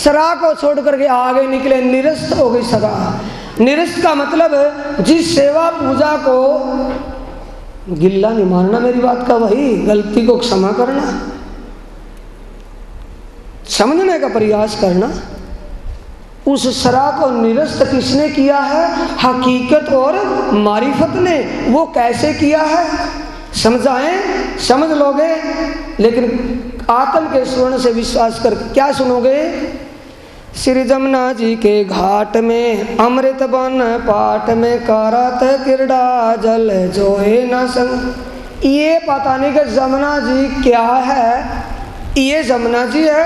सरा को छोड़ करके आगे निकले, निरस्त हो गई सरा। निरस्त का मतलब जिस सेवा पूजा को गिल्ला नहीं मानना, मेरी बात का भाई, गलती को क्षमा करना, समझने का प्रयास करना। उस सरा को निरस्त किसने किया है? हकीकत और मारिफत ने। वो कैसे किया है समझाएं, समझ लोगे, लेकिन आत्म के स्वर्ण से विश्वास कर क्या सुनोगे? श्री जमुना जी के घाट में अमृत बन पाट में करत क्रीड़ा जल जोए न संग। ये पता नहीं कि जमुना जी क्या है, ये जमुना जी है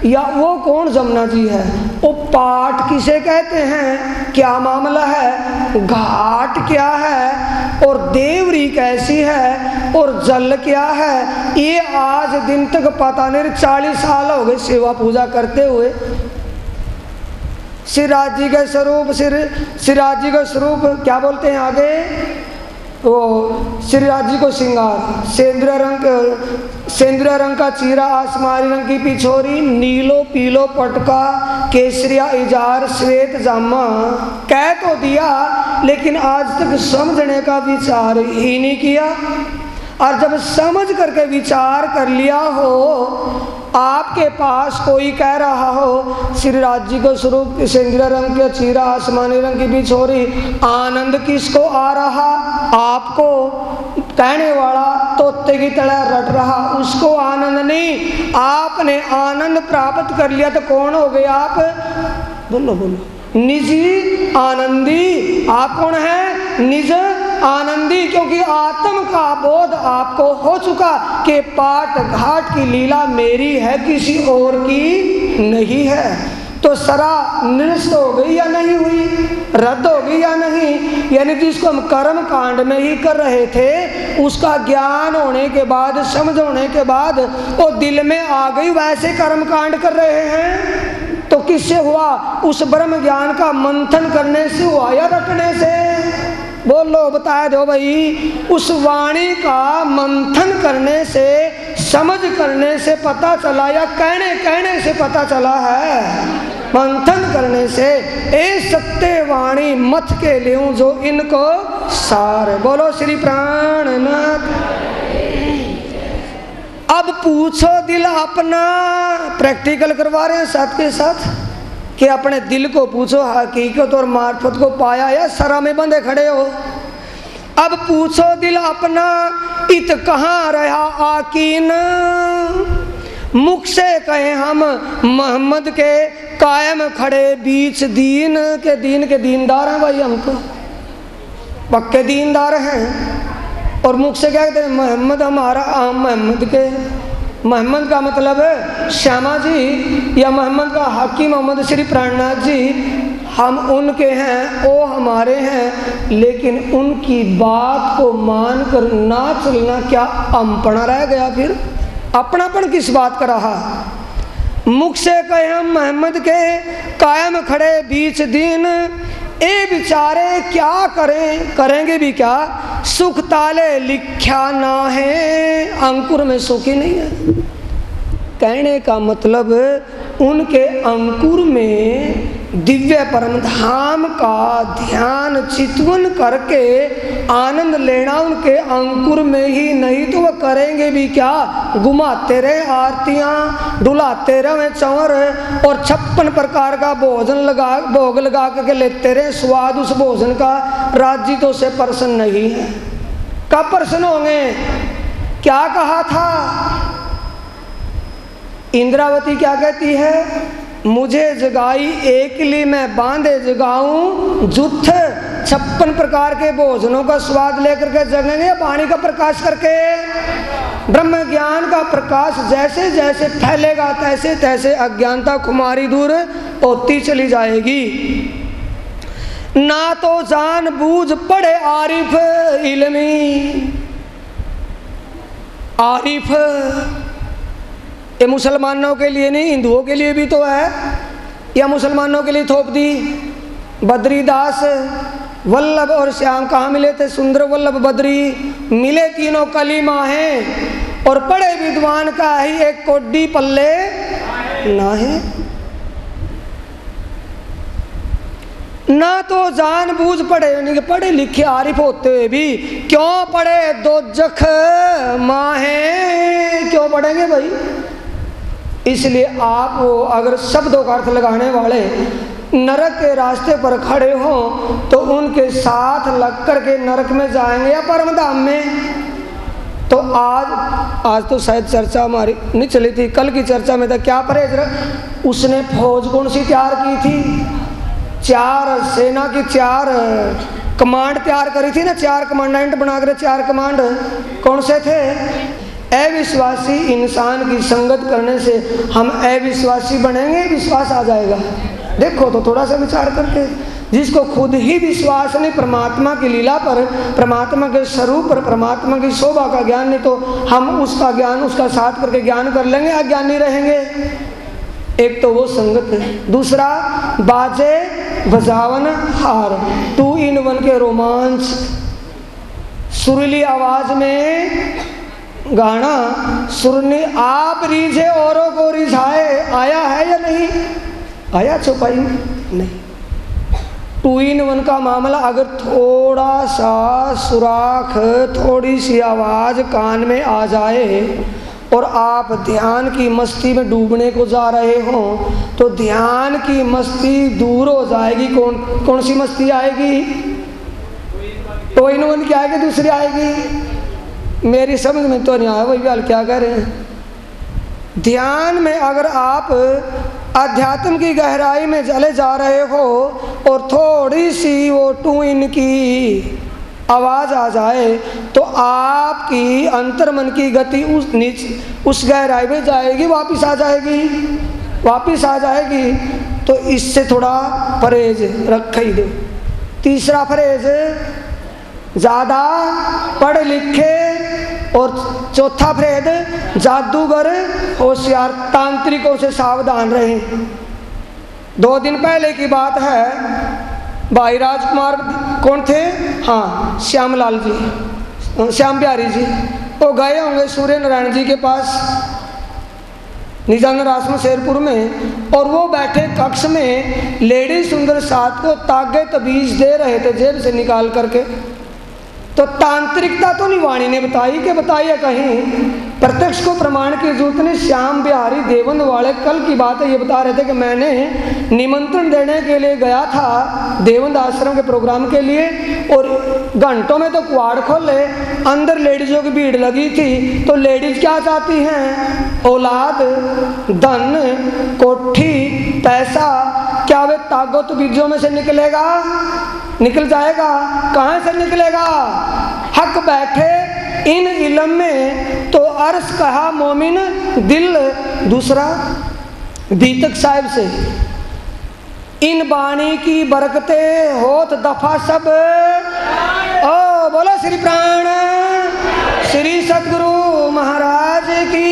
या वो कौन जमुना जी है? वो पाट किसे कहते हैं, क्या मामला है, घाट क्या है, और देवरी कैसी है, और जल क्या है, ये आज दिन तक पता नहीं। 40 साल हो गए सेवा पूजा करते हुए। श्रीराज जी के स्वरूप, श्रीराज जी का स्वरूप क्या बोलते हैं आगे? वो श्रीराज जी को श्रृंगार, सेंद्रिया रंग का चीरा, आसमानी रंग की पिछोरी, नीलो पीलो पटका, केसरिया इजार, श्वेत जामा। कह तो दिया लेकिन आज तक समझने का विचार ही नहीं किया। और जब समझ करके विचार कर लिया हो, आपके पास कोई कह रहा हो श्री राज्य को स्वरूप सेंद्रिया रंग के चीरा, आसमानी रंग की बिछोरी, आनंद किसको आ रहा? आपको। कहने वाला तोते की तरह रट रहा, उसको आनंद नहीं। आपने आनंद प्राप्त कर लिया तो कौन हो गए आप? बोलो बोलो। निजी आनंदी। आप कौन है? निज आनंदी। क्योंकि आत्म का बोध आपको हो चुका कि पाट घाट की लीला मेरी है, किसी और की नहीं है। तो सरा निरस्त हो गई या नहीं हुई? रद्द हो गई या नहीं? यानी जिसको हम कर्म कांड में ही कर रहे थे, उसका ज्ञान होने के बाद, समझ होने के बाद वो दिल में आ गई, वैसे कर्म कांड कर रहे हैं। तो किससे हुआ? उस ब्रह्म ज्ञान का मंथन करने से हुआ या रटने से? बोलो, बता दो भाई। उस वाणी का मंथन करने से, समझ करने से पता चला या कहने से पता चला है? मंथन करने से। ए सत्य वाणी मथ के लियूं जो इनको सार। बोलो श्री प्राणनाथ। अब पूछो दिल अपना, प्रैक्टिकल करवा रहे हैं साथ के साथ, कि अपने दिल को पूछो, हकीकत और मार्फत को पाया या सरा में बंधे खड़े हो? अब पूछो दिल अपना, इत कहाँ रहा आकीन, मुख से कहे हम मोहम्मद के कायम खड़े बीच दीन के। दीन के दीनदार हैं भाई, हम तो पक्के दीनदार हैं। और मुख से क्या कहते हैं? मोहम्मद हमारा, आम मोहम्मद के। मोहम्मद का मतलब है श्यामा जी, या मोहम्मद का हाकी मोहम्मद श्री प्राणनाथ जी, हम उनके हैं, वो हमारे हैं। लेकिन उनकी बात को मानकर ना चलना क्या अपना रह गया? फिर अपनापन किस बात का रहा? मुख से कहे हम मोहम्मद के कायम खड़े बीच दीन, ए बिचारे क्या करेंगे भी क्या? सुख ताले लिखा ना है, अंकुर में सुख ही नहीं है। कहने का मतलब उनके अंकुर में दिव्य परम धाम का ध्यान चितवन करके आनंद लेना उनके अंकुर में ही, नहीं तो वह करेंगे भी क्या? घुमाते रहे आरतियाँ, डुलाते रहे चंवर, और 56 प्रकार का भोग लगा करके लेते रहे स्वाद उस भोजन का। राजी तो से प्रसन्न नहीं है। कब प्रसन्न होंगे? क्या कहा था इंद्रावती? क्या कहती है? मुझे जगाई एकली में बांधे जगाऊं जुथ। 56 प्रकार के भोजनों का स्वाद लेकर के जगेंगे वाणी का प्रकाश करके। ब्रह्म ज्ञान का प्रकाश जैसे जैसे फैलेगा तैसे तैसे अज्ञानता खुमारी दूर होती चली जाएगी। ना तो जान बूझ पड़े आरिफ इल्मी। आरिफ ये मुसलमानों के लिए नहीं, हिंदुओं के लिए भी तो है, या मुसलमानों के लिए थोप दी? बद्रीदास वल्लभ और श्याम कहाँ मिले थे? सुंदर वल्लभ बद्री मिले, तीनों कलीमा हैं, और पढ़े विद्वान का ही एक कोड्डी पल्ले ना है। ना तो जानबूझ पढ़े, यानी कि पढ़े लिखे आरिफ होते हुए भी क्यों पढ़े दोजख माहे, क्यों पढ़ेंगे भाई। इसलिए आप वो अगर शब्दों का अर्थ लगाने वाले नरक के रास्ते पर खड़े हों तो उनके साथ लग कर के नरक में जाएंगे या परम धाम में। तो आज तो शायद चर्चा हमारी नहीं चली थी, कल की चर्चा में था क्या परहेज। उसने फौज कौन सी तैयार की थी, 4 सेना की 4 कमांड तैयार करी थी ना, 4 कमांडेंट बनाकर 4 कमांड कौन से थे। अविश्वासी इंसान की संगत करने से हम अविश्वासी बनेंगे, विश्वास आ जाएगा। देखो तो थोड़ा सा विचार करके, जिसको खुद ही विश्वास नहीं परमात्मा की लीला पर, परमात्मा के स्वरूप पर, परमात्मा की शोभा का ज्ञान नहीं, तो हम उसका ज्ञान उसका साथ करके ज्ञान कर लेंगे, अज्ञानी रहेंगे। एक तो वो संगत है, दूसरा बाजे बजावन हार, 2 in 1 के रोमांच, सुरीली आवाज में गाना सुरने, आप रीझे औरों को रिझाए, आया है या नहीं आया, छुपाई नहीं। 2 in 1 का मामला, अगर थोड़ा सा सुराख, थोड़ी सी आवाज़ कान में आ जाए और आप ध्यान की मस्ती में डूबने को जा रहे हों तो ध्यान की मस्ती दूर हो जाएगी। कौन सी मस्ती आएगी, 2 in 1 की आएगी, दूसरी आएगी। मेरी समझ में तो नहीं आया वही हाल क्या कह रहे हैं। ध्यान में अगर आप अध्यात्म की गहराई में चले जा रहे हो और थोड़ी सी वो 2 in की आवाज़ आ जाए तो आपकी अंतर्मन की गति उस गहराई में जाएगी, वापस आ जाएगी। तो इससे थोड़ा परहेज रख ही दो। तीसरा परहेज, ज़्यादा पढ़ लिखे, और चौथा परहेज, जादूगर होशियार तांत्रिकों से सावधान रहें। 2 दिन पहले की बात है, भाई राजकुमार कौन थे, हाँ श्यामलाल जी, श्याम बिहारी जी, वो गए होंगे सूर्य नारायण जी के पास निजानंद आश्रम शेरपुर में, और वो बैठे कक्ष में लेडी सुंदर साथ को तागे तबीज दे रहे थे जेब से निकाल करके। तो तांत्रिकता तो नहीं वाणी ने बताई कि बताई है कहीं, प्रत्यक्ष को प्रमाण की जरूरत नहीं। श्याम बिहारी देवंद वाले कल की बात है, ये बता रहे थे कि मैंने निमंत्रण देने के लिए गया था देवंद आश्रम के प्रोग्राम के लिए, और घंटों में तो कुआड़ खोले, अंदर लेडीजों की भीड़ लगी थी। तो लेडीज क्या चाहती हैं, औलाद, धन, कोठी, पैसा। क्या वे ताकत बीजों में से निकलेगा, निकल जाएगा, कहाँ से निकलेगा। हक बैठे इन इल्म में तो अर्श कहा मोमिन दिल, दूसरा दीतक साहिब से, इन बाणी की बरकते होत दफा सब। ओ बोलो श्री प्राण श्री सतगुरु महाराज की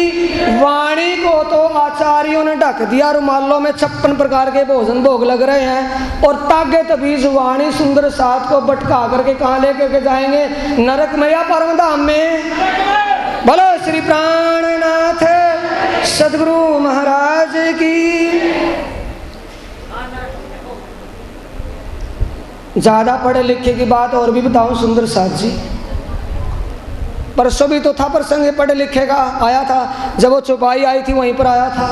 वाणी को तो आचार्यों ने ढक दिया, रुमालों में 56 प्रकार के भोजन भोग लग रहे हैं, और तागे तबीज वाणी सुंदर साथ को बटका करके कहाँ लेके के जाएंगे, नरक में या परम धाम में। बोलो श्री प्राणनाथ सतगुरु महाराज की। ज़्यादा पढ़े लिखे की बात और भी बताऊं सुंदर साथ जी, परसों भी तो था प्रसंग पढ़े लिखे का, आया था जब वो चौपाई आई थी वहीं पर आया था।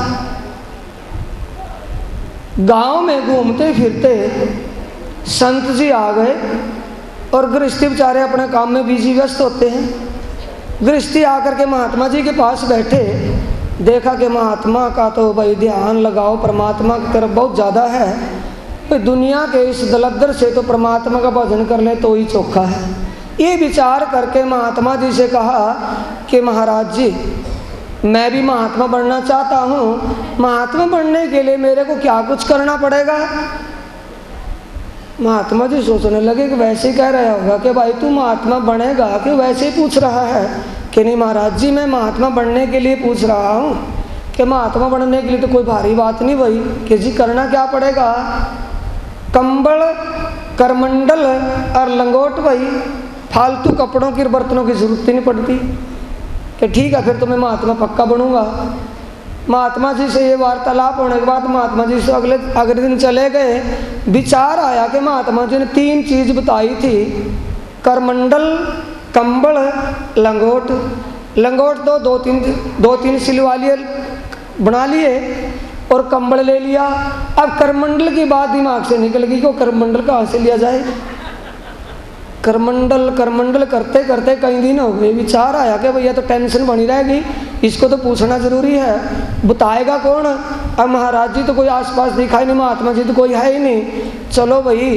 गांव में घूमते फिरते संत जी आ गए और गृहस्थी बेचारे अपने काम में बिजी व्यस्त होते हैं। गृहस्थी आकर के महात्मा जी के पास बैठे, देखा कि महात्मा का तो भाई ध्यान लगाओ परमात्मा की तरफ बहुत ज़्यादा है, भाई दुनिया के इस दलदर से तो परमात्मा का भजन कर ले तो ही चोखा है। ये विचार करके महात्मा जी से कहा कि महाराज जी मैं भी महात्मा बनना चाहता हूँ, महात्मा बनने के लिए मेरे को क्या कुछ करना पड़ेगा। महात्मा जी सोचने लगे कि वैसे ही कह रहा होगा कि भाई तू महात्मा बनेगा, कि वैसे ही पूछ रहा है कि नहीं महाराज जी मैं महात्मा बनने के लिए पूछ रहा हूँ, कि महात्मा बनने के लिए तो कोई भारी बात नहीं भाई, कि जी करना क्या पड़ेगा, कंबल करमंडल और लंगोट भाई, फालतू कपड़ों की बर्तनों की जरूरत ही नहीं पड़ती। कि ठीक है फिर तो मैं महात्मा पक्का बनूंगा। महात्मा जी से ये वार्तालाप होने के बाद महात्मा जी से अगले दिन चले गए। विचार आया कि महात्मा जी ने 3 चीज़ बताई थी, करमंडल, कंबल, लंगोट। लंगोट तो दो तीन सिलवा लिए, बना लिए, और कंबल ले लिया। अब करमंडल की बात दिमाग से निकल गई कि करमंडल कहाँ से लिया जाए। करमंडल करते करते कई दिन हो गए। विचार आया कि भैया तो टेंशन बनी रहेगी, इसको तो पूछना जरूरी है, बताएगा कौन। अब महाराज जी तो कोई आसपास दिखाई नहीं, महात्मा जी तो कोई है ही नहीं। चलो भाई,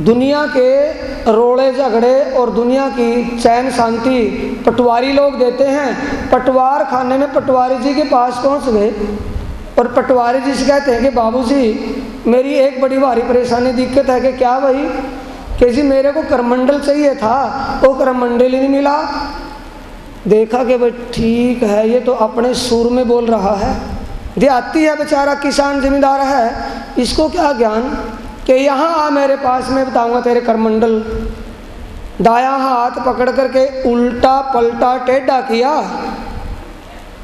दुनिया के रोड़े झगड़े और दुनिया की चैन शांति पटवारी लोग देते हैं। पटवार खाने में पटवारी जी के पास पहुंच गए और पटवारी जी से कहते हैं कि बाबूजी मेरी एक बड़ी भारी परेशानी दिक्कत है। कि क्या भाई? कि जी मेरे को करमंडल चाहिए था, वो करमंडल ही नहीं मिला। देखा कि भाई ठीक है, ये तो अपने सुर में बोल रहा है, देहाती है बेचारा, किसान जमींदार है, इसको क्या ज्ञान। कि यहाँ आ मेरे पास, मैं बताऊंगा तेरे करमंडल। दायां हाथ पकड़ करके उल्टा पलटा टेढ़ा किया,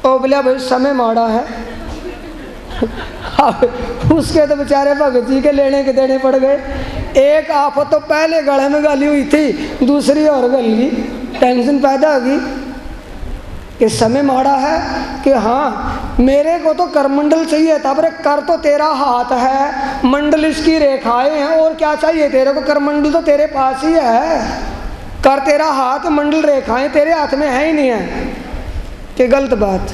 ओ बोला भाई समय माड़ा है। उसके तो बेचारे भगत जी के लेने के देने पड़ गए। एक आफत तो पहले गले में गाली हुई थी, दूसरी और गली, टेंशन पैदा होगी कि समय माड़ा है। कि हाँ मेरे को तो करमंडल चाहिए था, पर कर तो तेरा हाथ है, मंडल इसकी रेखाएं हैं, और क्या चाहिए तेरे को? करमंडल तो तेरे पास ही है, कर तेरा हाथ, मंडल रेखाएं तेरे हाथ में है ही नहीं है। कि गलत बात।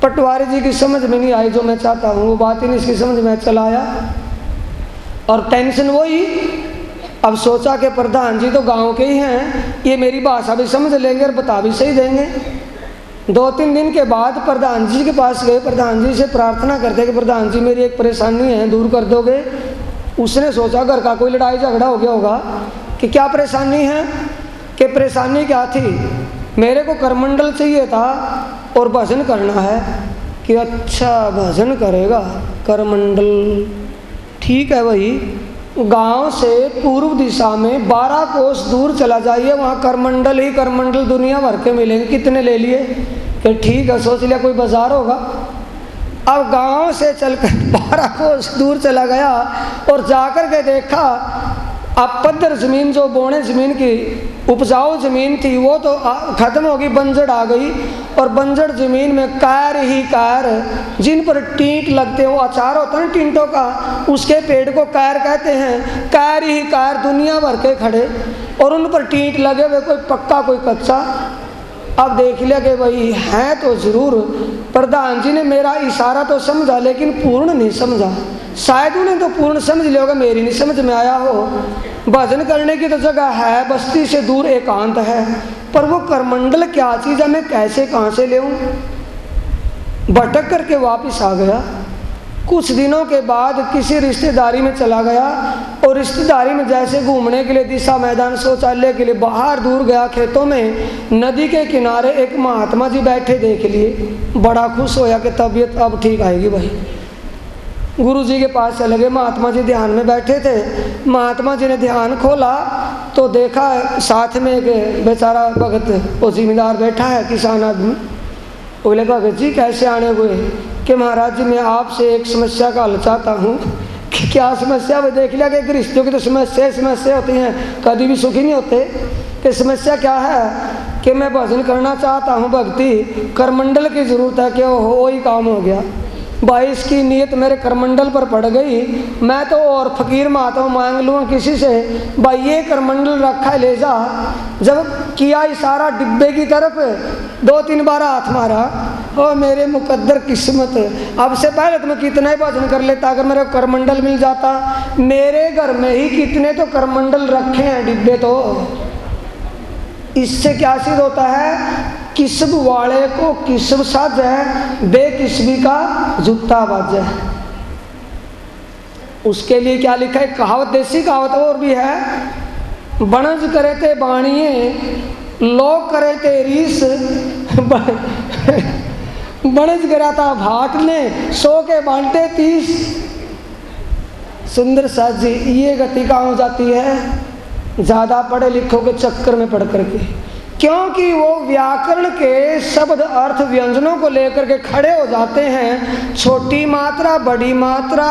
पटवारी जी की समझ में नहीं आई जो मैं चाहता हूँ, वो बात ही नहीं इसकी समझ में चला आया, और टेंशन वही। अब सोचा कि प्रधान जी तो गांव के ही हैं, ये मेरी भाषा भी समझ लेंगे और बता भी सही देंगे। 2-3 दिन के बाद प्रधान जी के पास गए, प्रधान जी से प्रार्थना करते कि प्रधान जी मेरी एक परेशानी है, दूर कर दोगे। उसने सोचा घर का कोई लड़ाई झगड़ा हो गया होगा कि क्या परेशानी है। कि परेशानी क्या थी? मेरे को करमंडल चाहिए था और भजन करना है। कि अच्छा भजन करेगा, करमंडल ठीक है भाई, गांव से पूर्व दिशा में 12 कोस दूर चला जाइए, वहाँ करमंडल ही करमंडल दुनिया भर के मिलेंगे। कितने ले लिए? कि ठीक है, सोच लिया कोई बाजार होगा। अब गांव से चलकर 12 कोस दूर चला गया और जाकर के देखा, अब पद्धर ज़मीन, जो बोने ज़मीन की उपजाऊ ज़मीन थी, वो तो ख़त्म हो गई, बंजर आ गई। और बंजर ज़मीन में कैर ही कैर, जिन पर टींट लगते हैं, वो अचार होता है ना टींटों का, उसके पेड़ को कैर कहते हैं। कैर ही कैर दुनिया भर के खड़े, और उन पर टींट लगे हुए, कोई पक्का कोई कच्चा। अब देख लिया कि भाई है तो ज़रूर। प्रधान जी ने मेरा इशारा तो समझा, लेकिन पूर्ण नहीं समझा। शायद उन्हें तो पूर्ण समझ लिया होगा, मेरी नहीं समझ में आया हो। भजन करने की तो जगह है, बस्ती से दूर एकांत है, पर वो करमंडल क्या चीज़ है, मैं कैसे कहाँ से ले आऊँ? भटक करके वापस आ गया। कुछ दिनों के बाद किसी रिश्तेदारी में चला गया, और रिश्तेदारी में जैसे घूमने के लिए दिशा मैदान शौचालय के लिए बाहर दूर गया, खेतों में नदी के किनारे एक महात्मा जी बैठे देख लिए। बड़ा खुश होया कि तबीयत अब ठीक आएगी भाई। गुरु जी के पास चले गए, महात्मा जी ध्यान में बैठे थे। महात्मा जी ने ध्यान खोला तो देखा साथ में एक बेचारा भगत, वो जिम्मेदार बैठा है, किसान आदमी। बोले भगत जी कैसे आने हुए? कि महाराज जी मैं आपसे एक समस्या का हल चाहता हूँ। कि क्या समस्या? वो देख लिया कि गृहस्थियों की तो समस्या होती हैं, कभी भी सुखी नहीं होते। कि समस्या क्या है? कि मैं भजन करना चाहता हूँ, भक्ति, करमंडल की ज़रूरत है। कि हो ही काम हो गया भाई, इसकी नीयत मेरे करमंडल पर पड़ गई। मैं तो और फकीर महात्मा मांग लूँ किसी से, भाई ये करमंडल रखा है ले जा। जब किया इशारा डिब्बे की तरफ, 2-3 बार हाथ मारा, ओ मेरे मुकद्दर किस्मत, अब से पहले तो मैं कितना ही भजन कर लेता अगर मेरे करमंडल मिल जाता। मेरे घर में ही कितने तो करमंडल रखे हैं डिब्बे। तो इससे क्या सिद्ध होता है? किस्ब वाले को किस्ब साज है, बेकिस्बी का जूता बाज है। उसके लिए क्या लिखा है? कहावत, देसी कहावत और भी है, बनज करे ते बाणिए, लोग करे ते रीस, बनज करा था भाट ने, 100 के बांटे 30। सुंदर साज जी, ये गति कहाँ हो जाती है? ज़्यादा पढ़े लिखों के चक्कर में पढ़ करके। क्योंकि वो व्याकरण के शब्द अर्थ व्यंजनों को लेकर के खड़े हो जाते हैं। छोटी मात्रा, बड़ी मात्रा,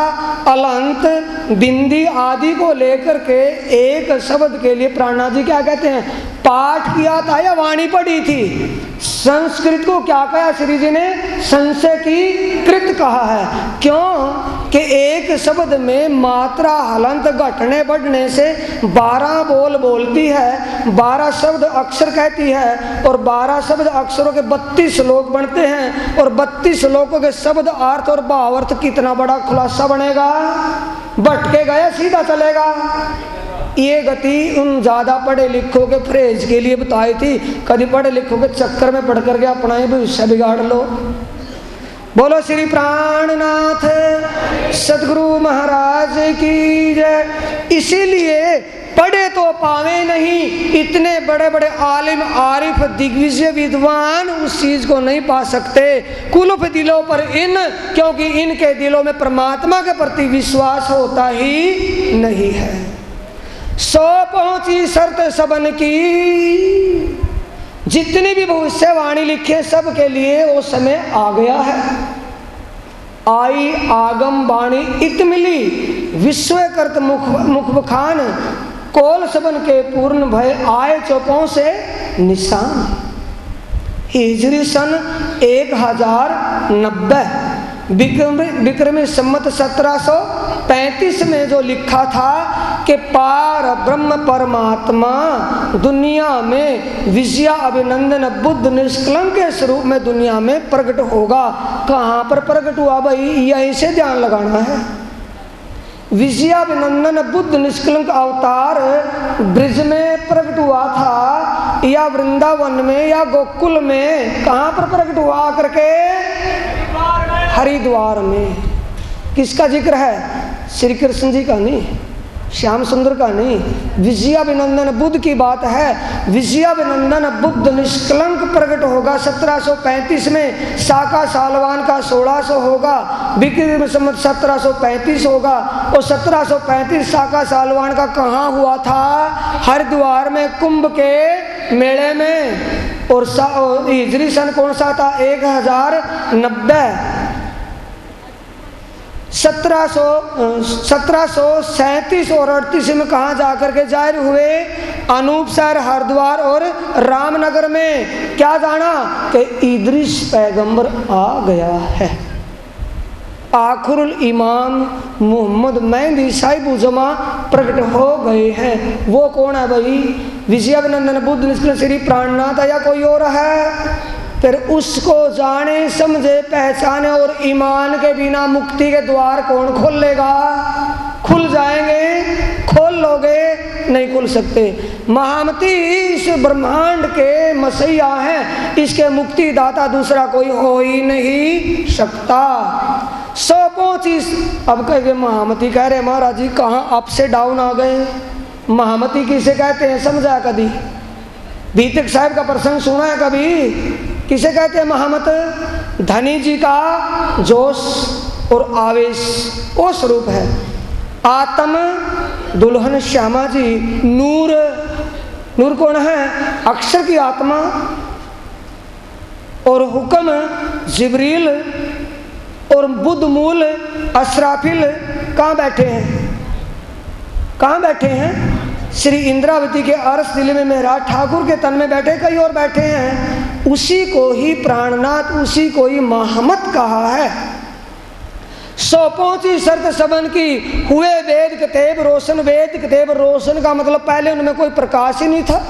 अलंत, बिंदी आदि को लेकर के एक शब्द के लिए प्राणनाथ जी क्या कहते हैं? पाठ किया था या वाणी पढ़ी थी। संस्कृत को क्या कहा श्री जी ने? संशय की कृत कहा है। क्यों कि एक शब्द में मात्रा हलंत घटने बढ़ने से 12 बोल बोलती है, 12 शब्द अक्षर कहती है, और 12 शब्द अक्षरों के 32 श्लोक बनते हैं, और 32 श्लोकों के शब्द अर्थ और भावार्थ कितना बड़ा खुलासा बनेगा। भटके गए सीधा चलेगा। ये गति उन ज़्यादा पढ़े लिखों के फ्रेज के लिए बताई थी। कभी पढ़े लिखों के चक्कर में पढ़ करके अपना ही भविष्य बिगाड़ लो। बोलो श्री प्राणनाथ सदगुरु महाराज की जय। इसीलिए पढ़े तो पावे नहीं, इतने बड़े बड़े आलिम आरिफ दिग्विजय विद्वान उस चीज को नहीं पा सकते। कुलुफ दिलों पर इन, क्योंकि इनके दिलों में परमात्मा के प्रति विश्वास होता ही नहीं है। सो पहुंची शर्त सबन की, जितनी भी भविष्यवाणी लिखे सब के लिए वो समय आ गया है। आई आगम वाणी इत मिली, विश्व करत मुख बखान, कोल सबन के पूर्ण भय आए चौपों से निशान। हिजरी सन 1090 विक्रमी सम्मत 1735 में जो लिखा था कि पार ब्रह्म परमात्मा दुनिया में विजया अभिनंदन बुद्ध निष्कलंक के स्वरूप में दुनिया में प्रकट होगा। कहाँ पर प्रकट हुआ भाई? यहीं से ध्यान लगाना है। विजयाभिनंदन बुद्ध निष्कलंक अवतार ब्रिज में प्रकट हुआ था, या वृंदावन में, या गोकुल में? कहाँ पर प्रकट हुआ करके? हरिद्वार में। किसका जिक्र है? श्री कृष्ण जी का नहीं, श्याम सुंदर का नहीं, विजयाभिनंदन बुद्ध की बात है। विजयाभिनंदन बुद्ध निष्कलंक प्रकट होगा 1735 में। साका सालवान का 1600 होगा, विक्रम संवत 1735 होगा। और 1735 साका सालवान का कहाँ हुआ था? हरिद्वार में, कुंभ के मेले में। और हिजरी सन कौन सा था? 1090। 1737 और 38 में कहाँ जाकर के जाहिर हुए? अनूप शहर, हरिद्वार और रामनगर में। क्या जाना कि इद्रिस पैगंबर आ गया है। आखिरुल इमाम मोहम्मद मेहदी साहिब उजमा प्रकट हो गए हैं। वो कौन है भाई? विजयाभिनंदन बुद्ध निष्कलंक श्री प्राणनाथ या कोई और है? फिर उसको जाने समझे पहचाने, और ईमान के बिना मुक्ति के द्वार कौन खोल लेगा? खुल जाएंगे? खोल लोगे? नहीं खुल सकते। महामती इस ब्रह्मांड के मसीहा हैं, इसके मुक्ति दाता दूसरा कोई हो ही नहीं सकता। 125 अब कहे महामती कह रहे महाराज जी कहाँ अप से डाउन आ गए? महामती किसे कहते हैं समझा कभी? बीतक साहब का प्रसंग सुना है कभी? किसे कहते हैं महामत? धनी जी का जोश और आवेश वो स्वरूप है। आत्म दुल्हन श्यामा जी, नूर, नूर कौन है? अक्षर की आत्मा। और हुक्म जिब्रील, और बुद्ध मूल असराफिल कहाँ बैठे हैं? कहाँ बैठे हैं? श्री इंद्रावती के अरस दिल में मेहराज ठाकुर के तन में बैठे, कई और बैठे हैं। उसी को ही प्राणनाथ, उसी को ही महामत कहा है। 125 शर्त सबन की हुए वेद कतेब रोशन। वेद कतेब रोशन का मतलब पहले उनमें कोई प्रकाश ही नहीं था।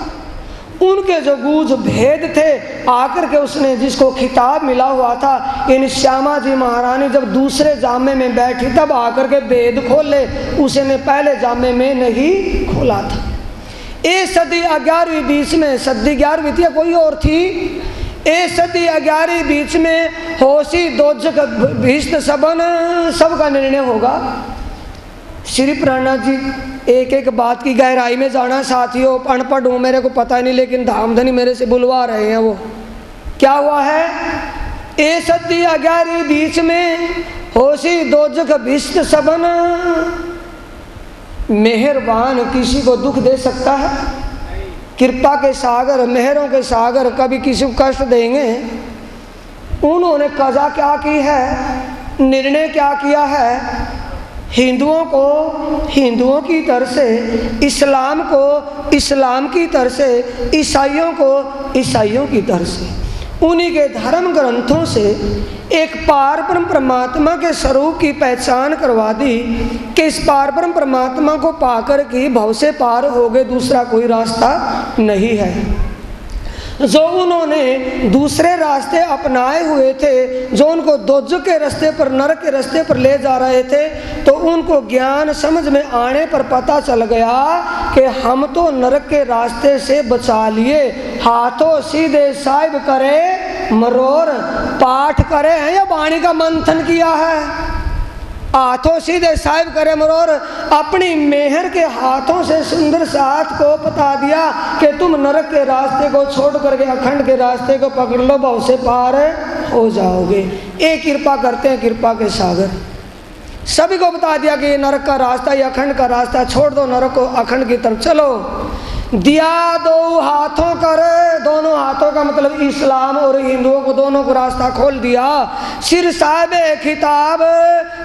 उनके जो गूढ़ भेद थे आकर के उसने जिसको खिताब मिला हुआ था, इन श्यामा जी महारानी जब दूसरे जामे में बैठी तब आकर के भेद खोले, उसने पहले जामे में नहीं खोला था। ए सदी 11वीं बीच में, सदी 11वीं थी या कोई और थी? ए सदी 11वीं बीच में होशी दोजक भीष्म सबन सबका निर्णय होगा। श्री प्राणनाथ जी एक एक बात की गहराई में जाना साथियों, अनपढ़ हूँ मेरे को पता नहीं, लेकिन धामधनी मेरे से बुलवा रहे हैं। वो क्या हुआ है? ए सदी 11वीं बीच में होशी दोजक भीष्म सबन। मेहरबान किसी को दुख दे सकता है? कृपा के सागर, मेहरों के सागर, कभी किसी को कष्ट देंगे। उन्होंने कज़ा क्या की है, निर्णय क्या किया है, हिंदुओं को हिंदुओं की तरह से, इस्लाम को इस्लाम की तरह से, ईसाइयों को ईसाइयों की तरह से, उन्हीं के धर्म ग्रंथों से एक पार ब्रह्म परमात्मा के स्वरूप की पहचान करवा दी कि इस पार ब्रह्म परमात्मा को पाकर के भव से पार हो गए, दूसरा कोई रास्ता नहीं है। जो उन्होंने दूसरे रास्ते अपनाए हुए थे, जो उनको दोजख के रास्ते पर, नरक के रास्ते पर ले जा रहे थे, तो उनको ज्ञान समझ में आने पर पता चल गया कि हम तो नरक के रास्ते से बचा लिए। हाथों सीधे साहिब करे मरोर, पाठ करे हैं या वाणी का मंथन किया है। हाथों सीधे साहिब करे मरोर, अपनी मेहर के हाथों से सुंदर साथ को बता दिया कि तुम नरक के रास्ते को छोड़ करके अखंड के रास्ते को पकड़ लो, भव से पार हो जाओगे। एक कृपा करते हैं, कृपा के सागर, सभी को बता दिया कि ये नरक का रास्ता, ये अखंड का रास्ता, छोड़ दो नरक को, अखंड की तरफ चलो। दिया दो हाथों कर, दोनों हाथों का मतलब इस्लाम और हिंदुओं को, दोनों को रास्ता खोल दिया। सिर साहिब खिताब,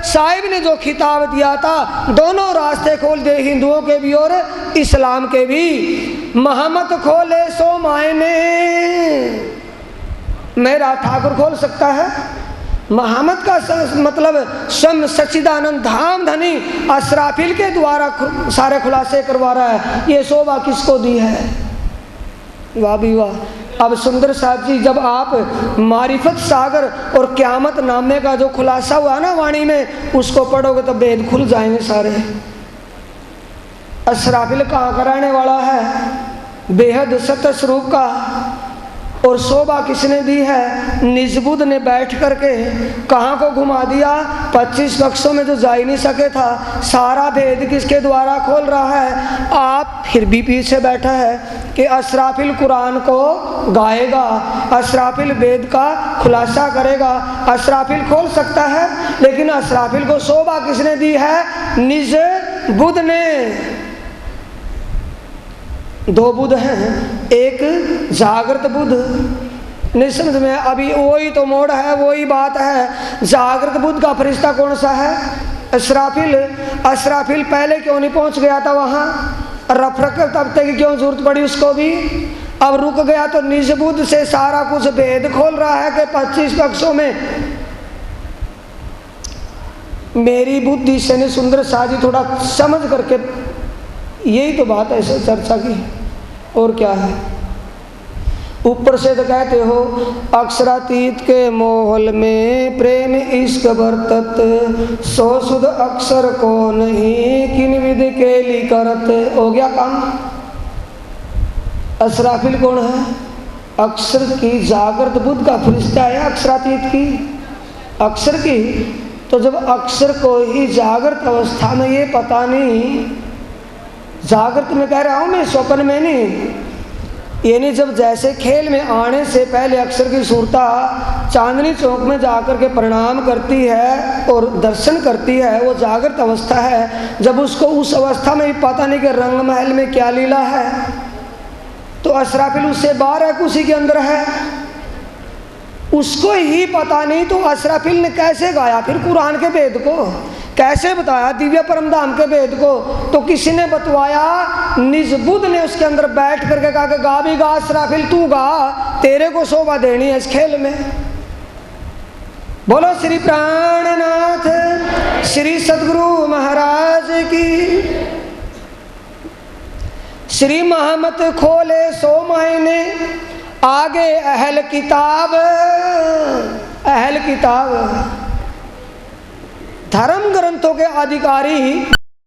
साहिब ने जो खिताब दिया था, दोनों रास्ते खोल दिए, हिंदुओं के भी और इस्लाम के भी। महमत खोले सो मायने, मेरा ठाकुर खोल सकता है। महमद का मतलब स्वयं सच्चिदानंद धाम धनी असराफिल के द्वारा सारे खुलासे करवा रहा है। ये शोभा किसको दी है, वाह भी वाह। अब सुंदर साहब जी, जब आप मारिफत सागर और क्यामत नामे का जो खुलासा हुआ ना वाणी में, उसको पढ़ोगे तो वेद खुल जाएंगे सारे। असराफिल कहाँ का रहने वाला है, बेहद सत्य स्वरूप का। और शोभा किसने दी है, निजबुद्ध ने बैठ करके कहाँ को घुमा दिया, 25 पक्षों में जो जा ही नहीं सके था, सारा भेद किसके द्वारा खोल रहा है। आप फिर भी पीछे बैठा है कि असराफिल कुरान को गाएगा, असराफिल वेद का खुलासा करेगा, असराफिल खोल सकता है। लेकिन असराफिल को शोभा किसने दी है, निज बुद्ध ने। दो बुद्ध हैं, एक जागृत बुद्ध, नहीं समझ में, अभी वही तो मोड़ है, वही बात है। जागृत बुद्ध का फरिश्ता कौन सा है, असराफिल। असराफिल पहले क्यों नहीं पहुंच गया था वहां, रफरक तब तक क्यों जरूरत पड़ी उसको भी। अब रुक गया तो निज बुद्ध से सारा कुछ भेद खोल रहा है कि 25 पक्षों में। मेरी बुद्धि से ने सुंदर साजी थोड़ा समझ करके, यही तो बात है इस चर्चा की, और क्या है। ऊपर से तो कहते हो अक्षरातीत के मोहल में प्रेम इश्क बरतत, सो सुध अक्षर को नहीं किन विधि के ली करत। हो गया काम। असराफिल कौन है, अक्षर की जागृत बुद्ध का फरिश्ता है, अक्षरातीत की, अक्षर की। तो जब अक्षर को ही जागृत अवस्था में ये पता नहीं, जागृत में कह रहा हूं मैं, स्वप्न में नहीं, यानी जब जैसे खेल में आने से पहले अक्षर की सूरता चांदनी चौक में जाकर के प्रणाम करती है और दर्शन करती है, वो जागृत अवस्था है। जब उसको उस अवस्था में भी पता नहीं कि रंग महल में क्या लीला है, तो असराफिल उससे बाहर है, उसी के अंदर है, उसको ही पता नहीं। तो असराफिल ने कैसे गाया फिर कुरान के वेद को, कैसे बताया दिव्य परमधाम के वेद को। तो किसी ने बतवाया, निज बुद्ध ने उसके अंदर बैठ करके कहा कि गा भी गा असराफिल, तू गा, तेरे को शोभा देनी है इस खेल में। बोलो श्री प्राणनाथ श्री सदगुरु महाराज की। श्री महमत खोले सो मायने, आगे अहल किताब, अहल किताब धर्म ग्रंथों के अधिकारी